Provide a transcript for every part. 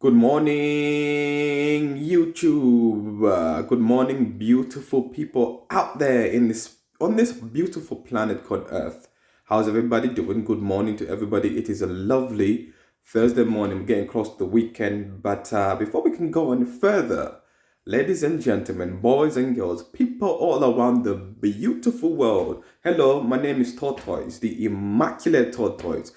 Good morning, YouTube. Good morning, beautiful people out there in this on this beautiful planet called Earth. How's everybody doing? Good morning to everybody. It is a lovely Thursday morning. We're getting close to the weekend, but before we can go any further, ladies and gentlemen, boys and girls, people all around the beautiful world. Hello, my name is Tortoise, the immaculate Tortoise,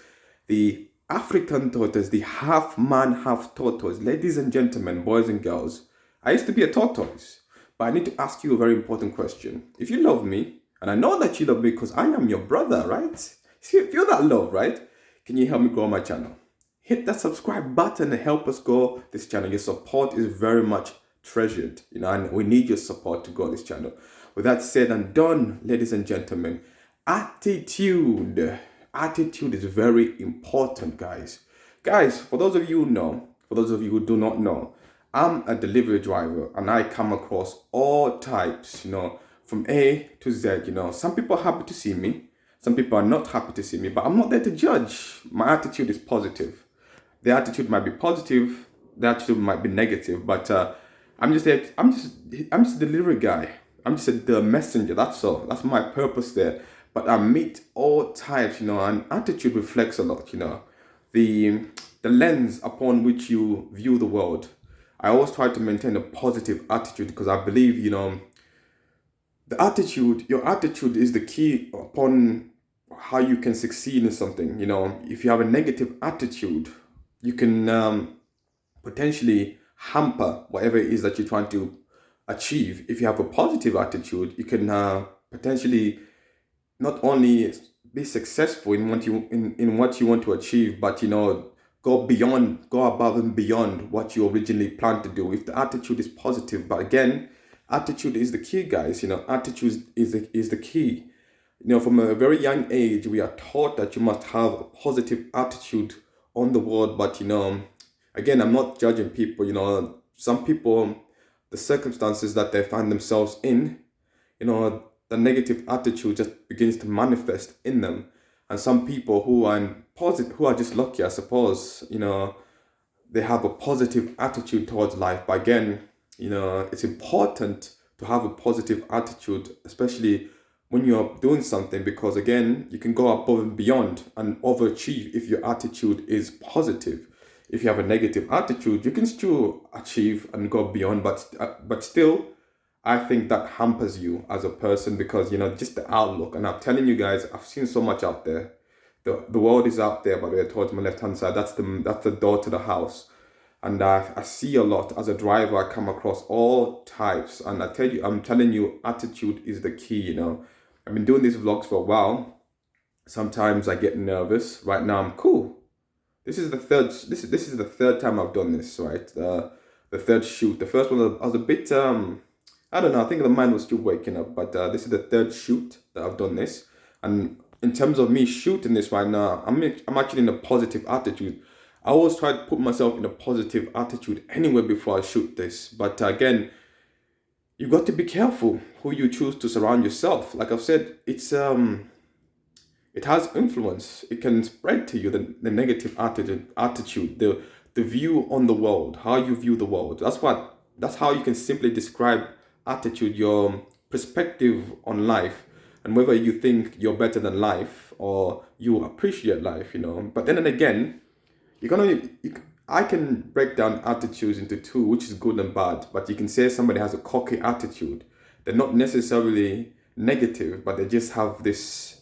the African tortoise, the half man, half tortoise. Ladies and gentlemen, boys and girls, I used to be a tortoise, but I need to ask you a very important question. If you love me, and I know that you love me because I am your brother, right? See, feel that love, right? Can you help me grow my channel? Hit that subscribe button and help us grow this channel. Your support is very much treasured, and we need your support to grow this channel. With that said and done, ladies and gentlemen, attitude. Attitude is very important, guys. Guys, for those of you who know, for those of you who do not know, I'm a delivery driver and I come across all types, from A to Z, Some people are happy to see me, some people are not happy to see me, but I'm not there to judge. My attitude is positive. The attitude might be positive, the attitude might be negative, but I'm just there. I'm just a delivery guy. I'm just the messenger. That's all. That's my purpose there. But I meet all types, and attitude reflects a lot, the the lens upon which you view the world. I always try to maintain a positive attitude because I believe, your attitude is the key upon how you can succeed in something. If you have a negative attitude, you can potentially hamper whatever it is that you're trying to achieve. If you have a positive attitude, you can potentially not only be successful in what you want to achieve, but go above and beyond what you originally planned to do. If the attitude is positive, but again, attitude is the key, guys. Attitude is the key. From a very young age, we are taught that you must have a positive attitude on the world. But again, I'm not judging people. Some people, the circumstances that they find themselves in, the negative attitude just begins to manifest in them. And some people who are who are just lucky, I suppose, they have a positive attitude towards life. But again, it's important to have a positive attitude, especially when you're doing something, because again, you can go above and beyond and overachieve if your attitude is positive. If you have a negative attitude, you can still achieve and go beyond, but still, I think that hampers you as a person because just the outlook. And I'm telling you guys, I've seen so much out there. The world is out there, but they're towards my left hand side. That's the door to the house. And I see a lot as a driver. I come across all types, and I'm telling you, attitude is the key. I've been doing these vlogs for a while. Sometimes I get nervous. Right now, I'm cool. This is the third. This is the third time I've done this. Right, the third shoot. The first one I was a bit I don't know. I think the mind was still waking up, but this is the third shoot that I've done this. And in terms of me shooting this right now, I'm actually in a positive attitude. I always try to put myself in a positive attitude anyway before I shoot this. But again, you got to be careful who you choose to surround yourself. Like I've said, it has influence. It can spread to you the negative attitude, the view on the world, how you view the world. That's how you can simply describe attitude, your perspective on life, and whether you think you're better than life or you appreciate life. But then and again, I can break down attitudes into two, which is good and bad. But you can say somebody has a cocky attitude. They're not necessarily negative, but they just have this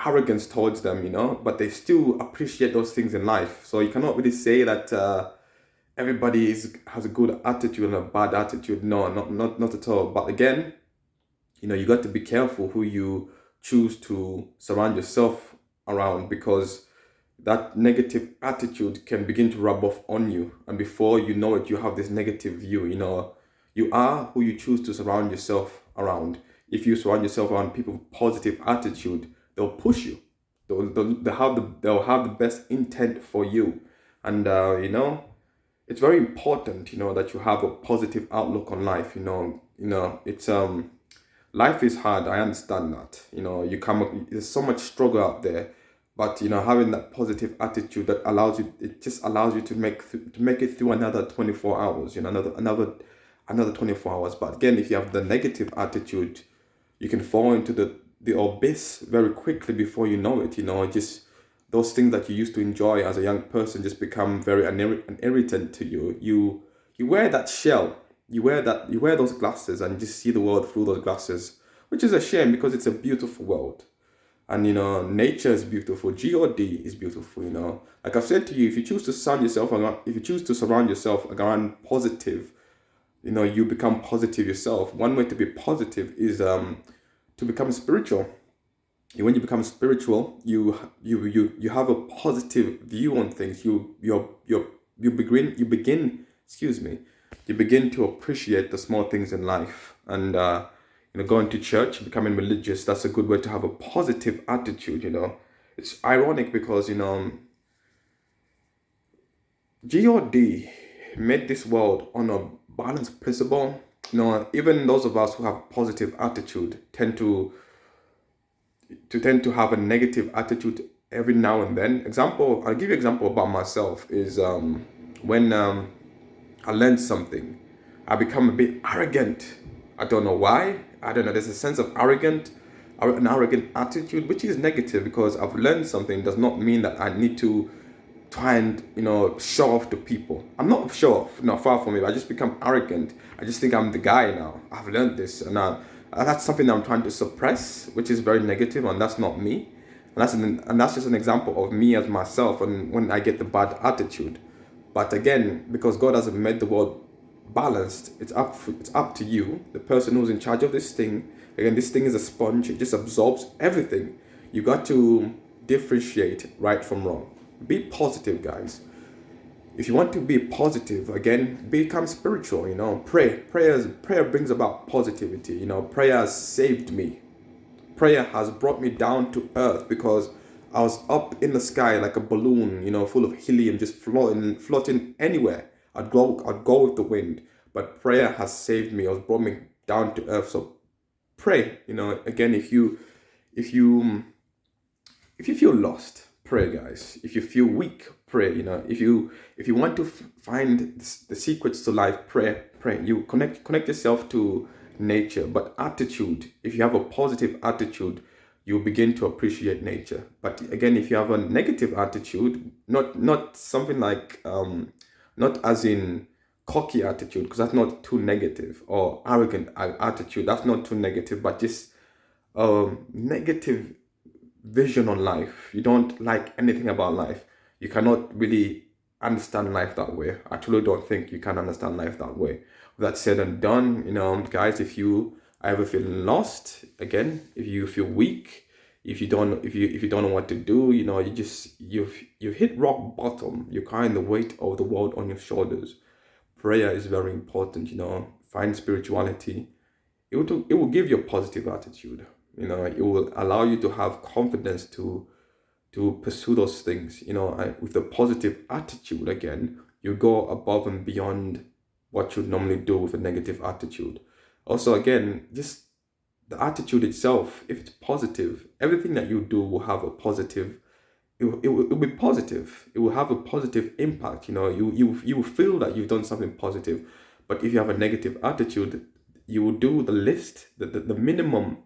arrogance towards them, but they still appreciate those things in life. So you cannot really say that everybody has a good attitude and a bad attitude. No, not at all. But again, you got to be careful who you choose to surround yourself around, because that negative attitude can begin to rub off on you. And before you know it, you have this negative view. You are who you choose to surround yourself around. If you surround yourself around people with positive attitude, they'll push you. They'll have the best intent for you. And, it's very important, that you have a positive outlook on life. It's life is hard. I understand that. There's so much struggle out there, But having that positive attitude that allows you, it just allows you to make it through another 24 hours, another 24 hours. But again, if you have the negative attitude, you can fall into the abyss very quickly before you know it. Just those things that you used to enjoy as a young person just become very an irritant to you. You wear that shell, you wear those glasses, and just see the world through those glasses, which is a shame because it's a beautiful world. And nature is beautiful. God is beautiful. Like I've said to you, if you choose to surround yourself around positive, you become positive yourself. One way to be positive is to become spiritual. When you become spiritual, you have a positive view on things. You begin, excuse me, you begin to appreciate the small things in life. And going to church, becoming religious, that's a good way to have a positive attitude. It's ironic because God made this world on a balanced principle. Even those of us who have positive attitude tend to have a negative attitude every now and then. I'll give you an example about myself is when I learned something, I become a bit arrogant. I don't know why. I don't know. There's a sense of an arrogant attitude, which is negative because I've learned something does not mean that I need to try and show off to people. I'm not show off, not far from it. I just become arrogant. I just think I'm the guy now. I've learned this, and that's something that I'm trying to suppress, which is very negative, and that's not me. And that's just an example of me as myself, and when I get the bad attitude. But again, because God hasn't made the world balanced, it's up to you, the person who's in charge of this thing. Again, this thing is a sponge; it just absorbs everything. You got to differentiate right from wrong. Be positive, guys. If you want to be positive, again, become spiritual. Prayer brings about positivity. Prayer has saved me. Prayer has brought me down to earth because I was up in the sky like a balloon, full of helium, just floating anywhere. I'd go with the wind. But prayer has saved me. It has brought me down to earth. So pray. Again, if you feel lost, pray, guys. If you feel weak, pray. If you want to find the secrets to life, pray. You connect yourself to nature. But attitude, if you have a positive attitude, you begin to appreciate nature. But again, if you have a negative attitude, not something like not as in cocky attitude, because that's not too negative, or arrogant attitude, that's not too negative, but just negative vision on life. You don't like anything about life. You cannot really understand life that way. I truly don't think you can understand life that way. With that said and done, guys, if you ever feel lost, again, if you feel weak, if you don't know what to do, you've hit rock bottom. You're carrying the weight of the world on your shoulders. Prayer is very important. Find spirituality. It will give you a positive attitude. It will allow you to have confidence to pursue those things. With a positive attitude, again, you go above and beyond what you'd normally do with a negative attitude. Also, again, just the attitude itself, if it's positive, everything that you do will have a positive. It will be positive. It will have a positive impact. You will feel that you've done something positive. But if you have a negative attitude, you will do the list, the minimum.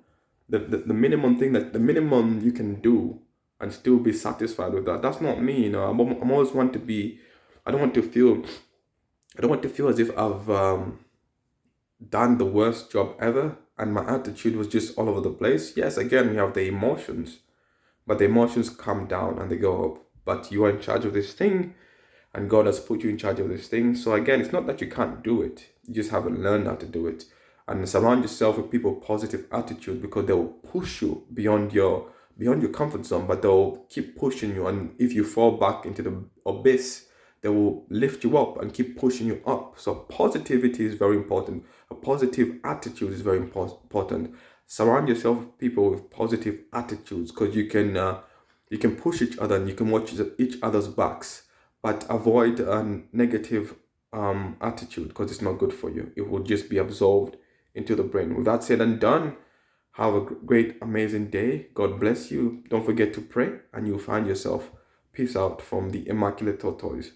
The minimum thing, that the minimum you can do and still be satisfied with that. That's not me. I'm always want to be. I don't want to feel as if I've done the worst job ever and my attitude was just all over the place. Yes, again, we have the emotions, but the emotions come down and they go up. But you are in charge of this thing, and God has put you in charge of this thing. So again, it's not that you can't do it. You just haven't learned how to do it. And surround yourself with people with positive attitude, because they will push you beyond your comfort zone, but they'll keep pushing you. And if you fall back into the abyss, they will lift you up and keep pushing you up. So positivity is very important. A positive attitude is very important. Surround yourself with people with positive attitudes, because you can push each other and you can watch each other's backs, but avoid a negative attitude, because it's not good for you. It will just be absorbed into the brain. With that said and done, Have a great, amazing day. God bless you. Don't forget to pray, and you'll find yourself. Peace out from the Immaculate Tortoise.